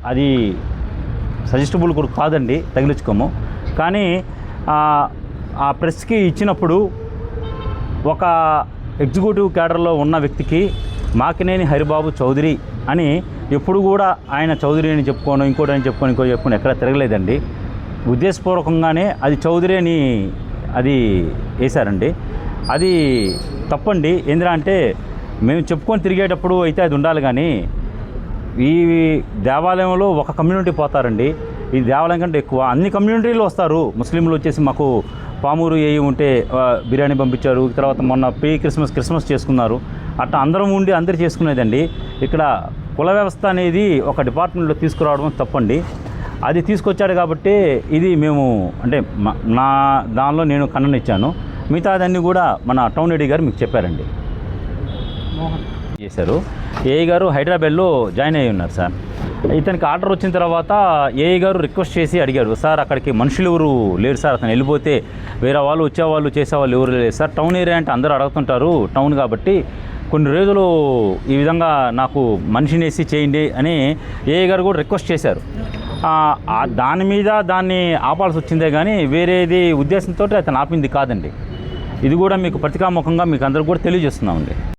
అది సజెస్టబుల్ కూడా కాదండి, తగిలించుకోము. కానీ ఆ ప్రెస్కి ఇచ్చినప్పుడు ఒక ఎగ్జిక్యూటివ్ క్యాడర్లో ఉన్న వ్యక్తికి మాకినేని హరిబాబు చౌదరి అని ఎప్పుడు కూడా ఆయన చౌదరి అని చెప్పుకోను, ఇంకోటి అని చెప్పుకొని ఎక్కడ తిరగలేదండి. ఉద్దేశపూర్వకంగానే అది చౌదరి అని అది వేశారండి. అది తప్పండి. ఎందుకంటే అంటే మేము చెప్పుకొని తిరిగేటప్పుడు అయితే అది ఉండాలి. కానీ ఈ దేవాలయంలో ఒక కమ్యూనిటీ పోతారండి, ఈ దేవాలయం కంటే ఎక్కువ అన్ని కమ్యూనిటీలు వస్తారు. ముస్లింలు వచ్చేసి మాకు పామూరు ఏ ఉంటే బిర్యానీ పంపించారు, తర్వాత మొన్న క్రిస్మస్ చేసుకున్నారు. అట్లా అందరం ఉండి అందరు చేసుకునేదండి. ఇక్కడ కుల వ్యవస్థ అనేది ఒక డిపార్ట్మెంట్లో తీసుకురావడం తప్పండి. అది తీసుకొచ్చాడు కాబట్టి ఇది మేము అంటే నా దానిలో నేను ఖండనిచ్చాను. మిగతాదన్నీ కూడా మన టౌన్ ఏడీ గారు మీకు చెప్పారండి. చేశారు. ఏఐ గారు హైదరాబాద్లో జాయిన్ అయ్యి ఉన్నారు సార్. ఇతనికి ఆర్డర్ వచ్చిన తర్వాత ఏఐ గారు రిక్వెస్ట్ చేసి అడిగారు, సార్ అక్కడికి మనుషులు ఎవరు లేరు సార్, అతను వెళ్ళిపోతే వేరే వాళ్ళు వచ్చేవాళ్ళు చేసేవాళ్ళు ఎవరు లేదు సార్, టౌన్ ఏరియా అంటే అందరూ అడుగుతుంటారు టౌన్ కాబట్టి కొన్ని రోజులు ఈ విధంగా నాకు మనిషిని వేసి చేయండి అని ఏఐ గారు కూడా రిక్వెస్ట్ చేశారు. దాని మీద దాన్ని ఆపాల్సి వచ్చిందే కానీ వేరేది ఉద్దేశంతో అతను ఆపింది కాదండి. ఇది కూడా మీకు పత్రికాముఖంగా మీకు అందరికి కూడా తెలియజేస్తున్నామండి.